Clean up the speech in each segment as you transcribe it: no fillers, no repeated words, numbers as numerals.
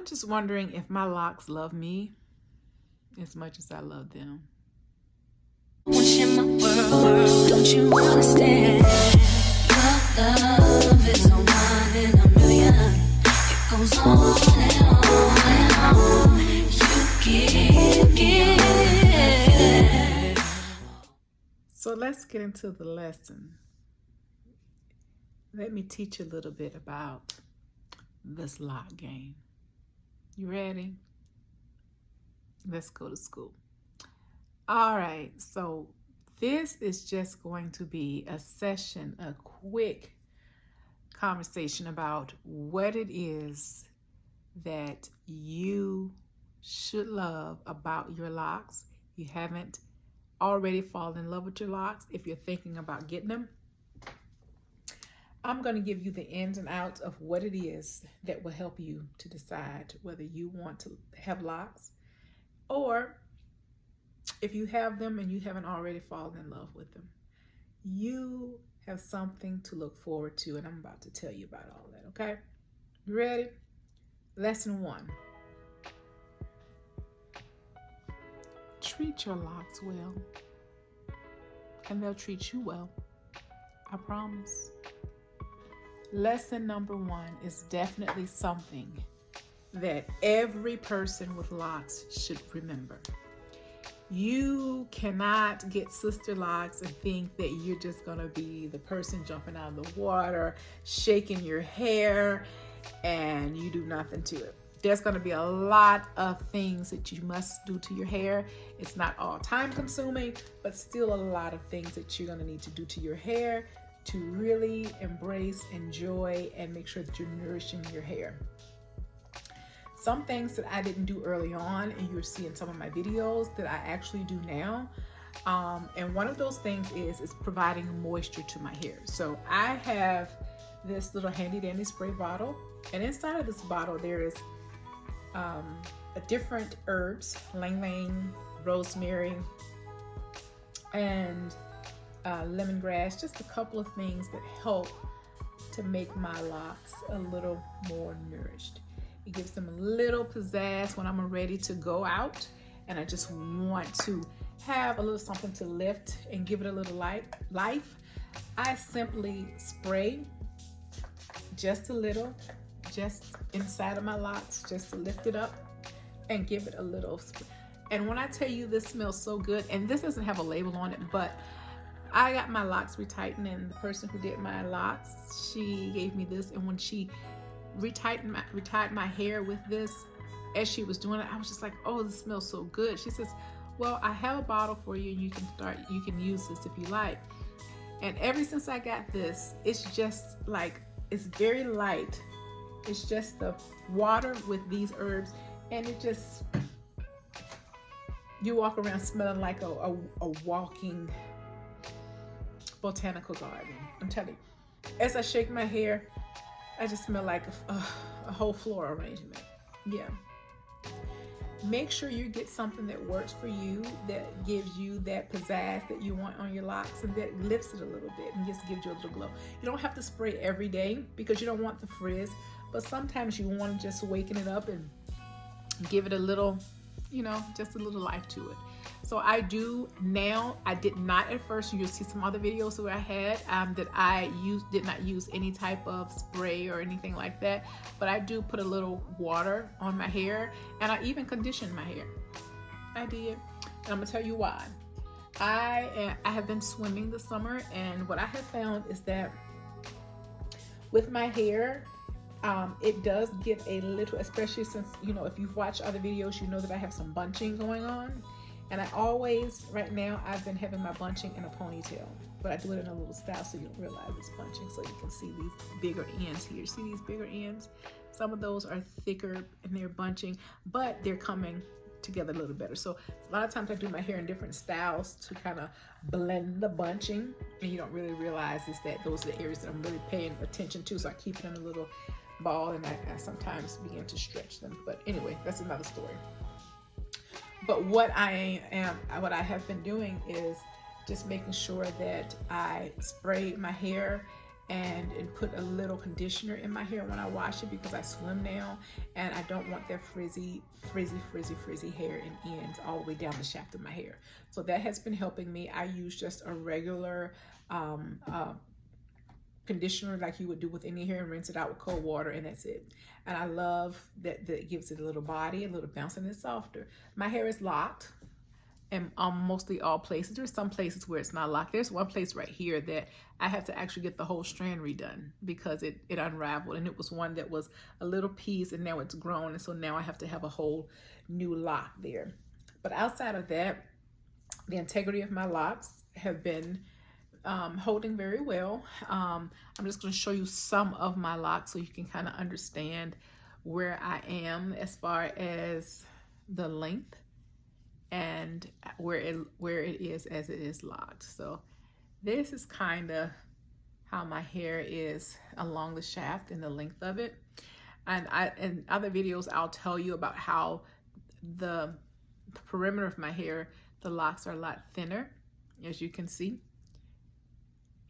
I'm just wondering if my locks love me as much as I love them. In my world, don't you understand? Your love is a one in a million. It goes on and on and on. You give. So let's get into the lesson. Let me teach you a little bit about this lock game. You ready? Let's go to school. All right, so this is just going to be a session, a quick conversation about what it is that you should love about your locks. You haven't already fallen in love with your locks. If you're thinking about getting them, I'm going to give you the ins and outs of what it is that will help you to decide whether you want to have locks, or if you have them and you haven't already fallen in love with them, you have something to look forward to, and I'm about to tell you about all that, okay? You ready? Lesson 1. Treat your locks well, and they'll treat you well. I promise. Lesson number 1 is definitely something that every person with locks should remember. You cannot get Sisterlocks and think that you're just going to be the person jumping out of the water, shaking your hair, and you do nothing to it. There's going to be a lot of things that you must do to your hair. It's not all time consuming, but still a lot of things that you're going to need to do to your hair to really embrace, enjoy, and make sure that you're nourishing your hair. Some things that I didn't do early on, and you'll see in some of my videos, that I actually do now. And one of those things is providing moisture to my hair. So I have this little handy dandy spray bottle, and inside of this bottle there is different herbs, lang lang, rosemary, and lemongrass, just a couple of things that help to make my locks a little more nourished. It gives them a little pizzazz when I'm ready to go out and I just want to have a little something to lift and give it a little life. I simply spray just a little, just inside of my locks, just to lift it up and give it a little spray. And when I tell you this smells so good, and this doesn't have a label on it, but I got my locks retightened, and the person who did my locks, she gave me this, and when she retied my hair with this, as she was doing it, I was just like, oh, this smells so good. She says, well, I have a bottle for you, and you can use this if you like. And ever since I got this, it's just like, it's very light. It's just the water with these herbs, and it just, you walk around smelling like a walking botanical garden. I'm telling you, as I shake my hair, I just smell like a whole floral arrangement. Yeah. Make sure you get something that works for you, that gives you that pizzazz that you want on your locks, and that lifts it a little bit and just gives you a little glow. You don't have to spray every day because you don't want the frizz, but sometimes you want to just waken it up and give it a little, just a little life to it. So I do now. I did not at first. You'll see some other videos where I had that I did not use any type of spray or anything like that. But I do put a little water on my hair, and I even condition my hair. I did, and I'm gonna tell you why. I have been swimming this summer, and what I have found is that with my hair, it does get a little, especially since, if you've watched other videos, you know that I have some bunching going on. And I always, right now, I've been having my bunching in a ponytail, but I do it in a little style so you don't realize it's bunching, so you can see these bigger ends here. See these bigger ends? Some of those are thicker and they're bunching, but they're coming together a little better. So a lot of times I do my hair in different styles to kind of blend the bunching, and you don't really realize is that those are the areas that I'm really paying attention to, so I keep it in a little ball, and I sometimes begin to stretch them. But anyway, that's another story. But what I have been doing is just making sure that I spray my hair and put a little conditioner in my hair when I wash it, because I swim now and I don't want that frizzy hair and ends all the way down the shaft of my hair. So that has been helping me. I use just a regular conditioner like you would do with any hair, and rinse it out with cold water, and that's it. And I love that it gives it a little body, a little bounce, and it's softer. My hair is locked in mostly all places. There's some places where it's not locked. There's one place right here that I have to actually get the whole strand redone because it unraveled, and it was one that was a little piece, and now it's grown, and so now I have to have a whole new lock there. But outside of that, the integrity of my locks have been holding very well. I'm just going to show you some of my locks so you can kind of understand where I am as far as the length and where it is as it is locked. So this is kind of how my hair is along the shaft and the length of it. And in other videos, I'll tell you about how the perimeter of my hair, the locks are a lot thinner, as you can see.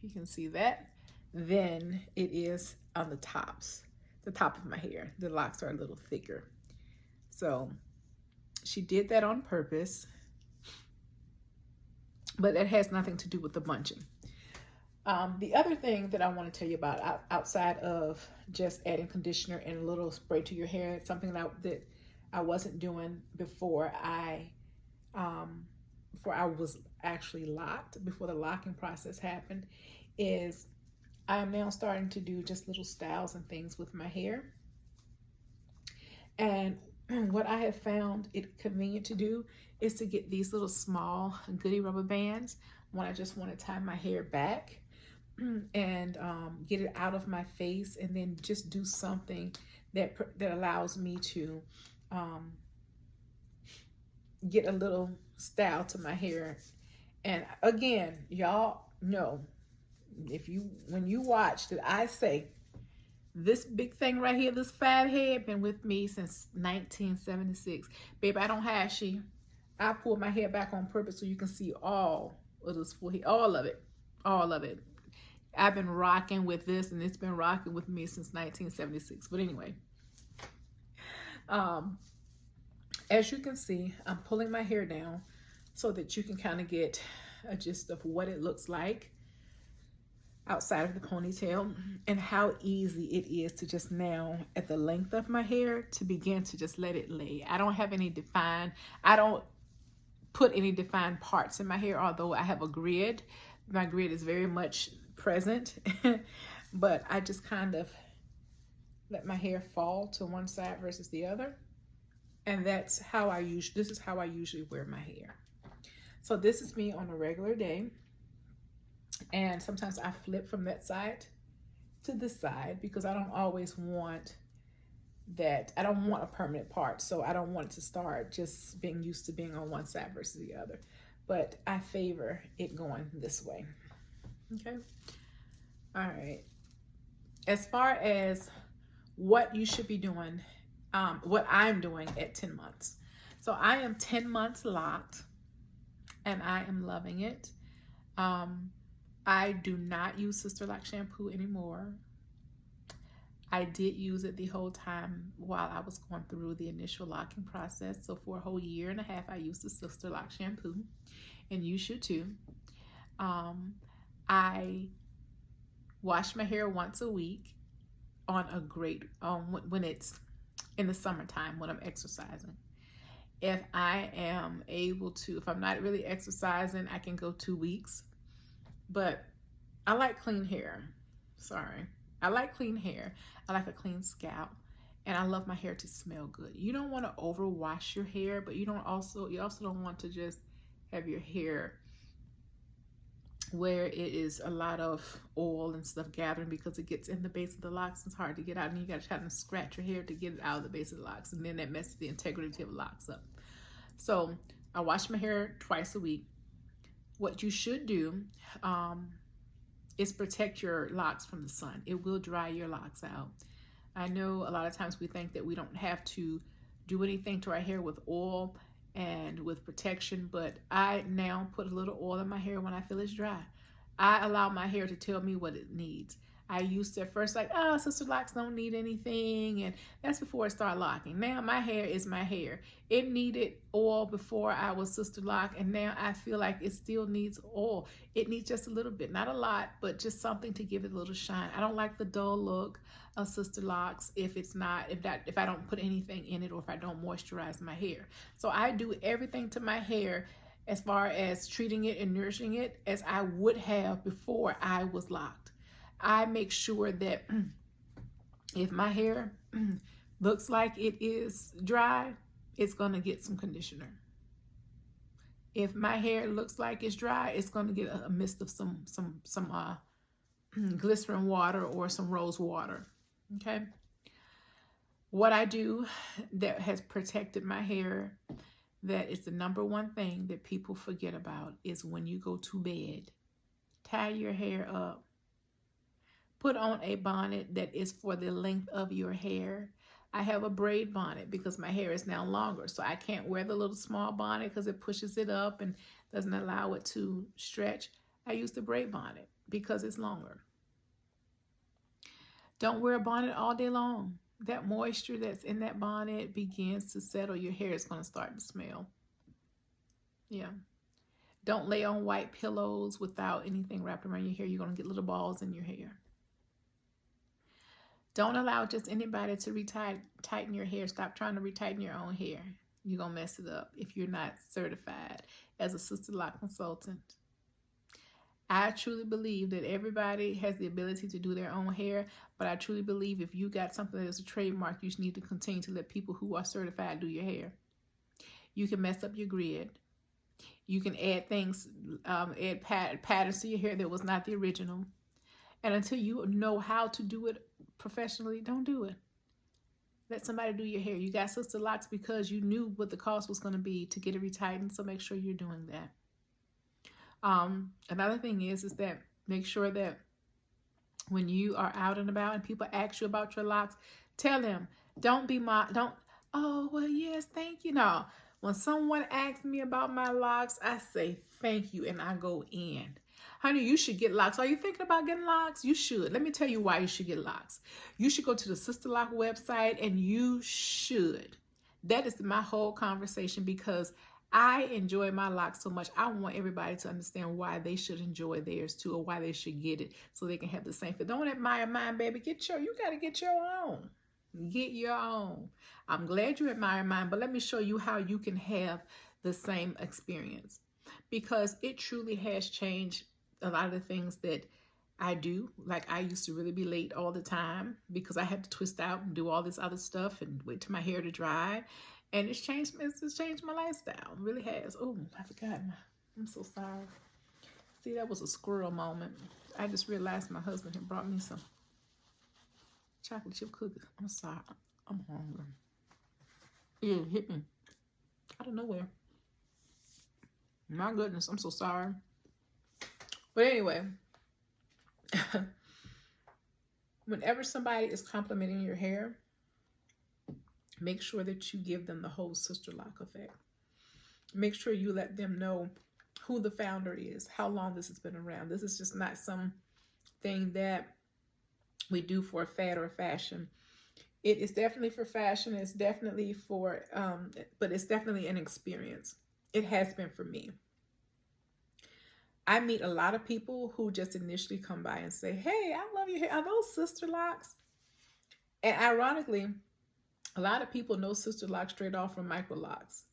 You can see that. Then it is on the tops, the top of my hair. The locks are a little thicker. So she did that on purpose, but it has nothing to do with the bunching. The other thing that I want to tell you about outside of just adding conditioner and a little spray to your hair, it's something that I wasn't doing before I was actually locked, before the locking process happened, is I am now starting to do just little styles and things with my hair. And what I have found it convenient to do is to get these little small goodie rubber bands when I just want to tie my hair back and get it out of my face, and then just do something that allows me to get a little style to my hair. And again, y'all know, when you watch that, I say this big thing right here, this fat head, been with me since 1976. Babe, I don't have she. I pulled my hair back on purpose so you can see all of this full hair, all of it. I've been rocking with this, and it's been rocking with me since 1976. But anyway, as you can see, I'm pulling my hair down so that you can kind of get a gist of what it looks like outside of the ponytail, and how easy it is to just now, at the length of my hair, to begin to just let it lay. I don't put any defined parts in my hair, although I have a grid. My grid is very much present, but I just kind of let my hair fall to one side versus the other. And this is how I usually wear my hair. So this is me on a regular day. And sometimes I flip from that side to this side because I don't always want that. I don't want a permanent part. So I don't want it to start just being used to being on one side versus the other. But I favor it going this way. Okay. All right. As far as what you should be doing, what I'm doing at 10 months. So I am 10 months locked, and I am loving it. I do not use Sisterlocks shampoo anymore. I did use it the whole time while I was going through the initial locking process. So for a whole year and a half, I used the Sisterlocks shampoo, and you should too. I wash my hair once a week on a great, when it's in the summertime when I'm exercising. If I am able to, if I'm not really exercising, I can go 2 weeks. But I like clean hair. Sorry. I like clean hair. I like a clean scalp. And I love my hair to smell good. You don't want to overwash your hair, but you also don't want to just have your hair where it is a lot of oil and stuff gathering, because it gets in the base of the locks. It's hard to get out, and you got to try to scratch your hair to get it out of the base of the locks, and then that messes the integrity of the locks up. So I wash my hair twice a week. What you should do is protect your locks from the sun. It will dry your locks out. I know a lot of times we think that we don't have to do anything to our hair with oil and with protection, but I now put a little oil in my hair when I feel it's dry. I allow my hair to tell me what it needs. I used to at first like, oh, Sisterlocks don't need anything, and that's before it started locking. Now my hair is my hair. It needed oil before I was Sisterlock, and now I feel like it still needs oil. It needs just a little bit, not a lot, but just something to give it a little shine. I don't like the dull look of Sisterlocks if I don't put anything in it, or if I don't moisturize my hair. So I do everything to my hair as far as treating it and nourishing it as I would have before I was locked. I make sure that if my hair looks like it is dry, it's going to get some conditioner. If my hair looks like it's dry, it's going to get a mist of some glycerin water or some rose water. Okay. What I do that has protected my hair, that is the number one thing that people forget about, is when you go to bed, tie your hair up. Put on a bonnet that is for the length of your hair. I have a braid bonnet because my hair is now longer, so I can't wear the little small bonnet because it pushes it up and doesn't allow it to stretch. I use the braid bonnet because it's longer. Don't wear a bonnet all day long. That moisture that's in that bonnet begins to settle. Your hair is going to start to smell. Yeah. Don't lay on white pillows without anything wrapped around your hair. You're going to get little balls in your hair. Don't allow just anybody to tighten your hair. Stop trying to retighten your own hair. You're going to mess it up if you're not certified as a Sisterlock consultant. I truly believe that everybody has the ability to do their own hair, but I truly believe if you got something that is a trademark, you need to continue to let people who are certified do your hair. You can mess up your grid. You can add things, add patterns to your hair that was not the original. And until you know how to do it professionally, don't do it. Let somebody do your hair. You got Sisterlocks because you knew what the cost was going to be to get it retightened, so make sure you're doing that. Another thing is that make sure that when you are out and about and people ask you about your locks, tell them, oh, well, yes, thank you. No, when someone asks me about my locks, I say, thank you, and I go in. Honey, you should get locks. Are you thinking about getting locks? You should. Let me tell you why you should get locks. You should go to the Sisterlock website, and you should. That is my whole conversation, because I enjoy my locks so much. I want everybody to understand why they should enjoy theirs too, or why they should get it so they can have the same fit. Don't admire mine, baby. You got to get your own. Get your own. I'm glad you admire mine, but let me show you how you can have the same experience, because it truly has changed a lot of the things that I do. Like, I used to really be late all the time because I had to twist out and do all this other stuff and wait till my hair to dry. And it's changed my lifestyle. It really has. Oh, I forgot. I'm so sorry. See, that was a squirrel moment. I just realized my husband had brought me some chocolate chip cookies. I'm sorry. I'm hungry. It hit me out of nowhere. My goodness, I'm so sorry. But anyway, whenever somebody is complimenting your hair, make sure that you give them the whole Sisterlock effect. Make sure you let them know who the founder is, how long this has been around. This is just not some thing that we do for a fad or a fashion. It is definitely for fashion. It's definitely for, but it's definitely an experience. It has been for me. I meet a lot of people who just initially come by and say, hey, I love your hair. Are those Sisterlocks? And ironically, a lot of people know Sisterlocks straight off from Microlocks.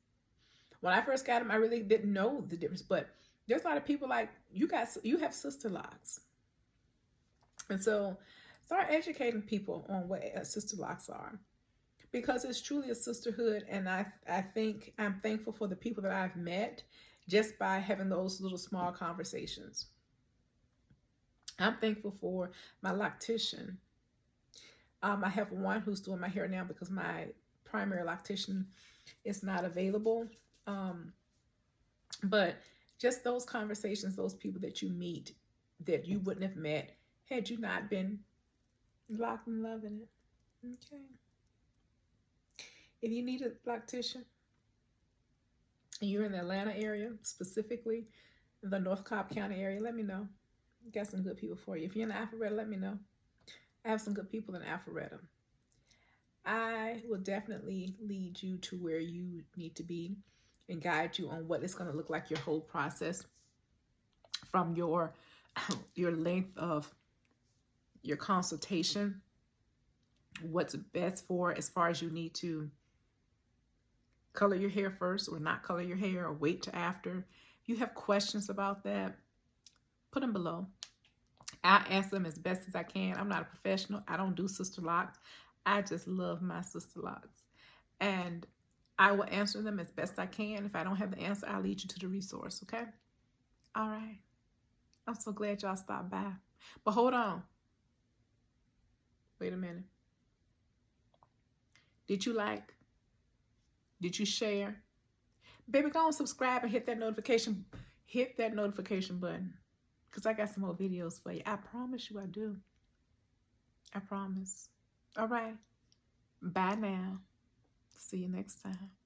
When I first got them, I really didn't know the difference, but there's a lot of people like, you have Sisterlocks. And so start educating people on what Sisterlocks are, because it's truly a sisterhood. And I think I'm thankful for the people that I've met just by having those little small conversations. I'm thankful for my loctician. I have one who's doing my hair now because my primary loctician is not available. But just those conversations, those people that you meet that you wouldn't have met had you not been locked and loving it. Okay. If you need a loctician and you're in the Atlanta area, specifically the North Cobb County area, let me know. Got some good people for you. If you're in the Alpharetta, let me know. I have some good people in Alpharetta. I will definitely lead you to where you need to be and guide you on what it's going to look like your whole process from your length of your consultation, what's best for as far as you need to color your hair first or not color your hair or wait till after. If you have questions about that, put them below. I answer them as best as I can. I'm not a professional. I don't do Sisterlocks. I just love my Sisterlocks. And I will answer them as best I can. If I don't have the answer, I'll lead you to the resource, okay? All right. I'm so glad y'all stopped by. But hold on. Wait a minute. Did you like? Did you share? Baby, go and subscribe and hit that notification. Hit that notification button. Because I got some more videos for you. I promise you I do. I promise. All right. Bye now. See you next time.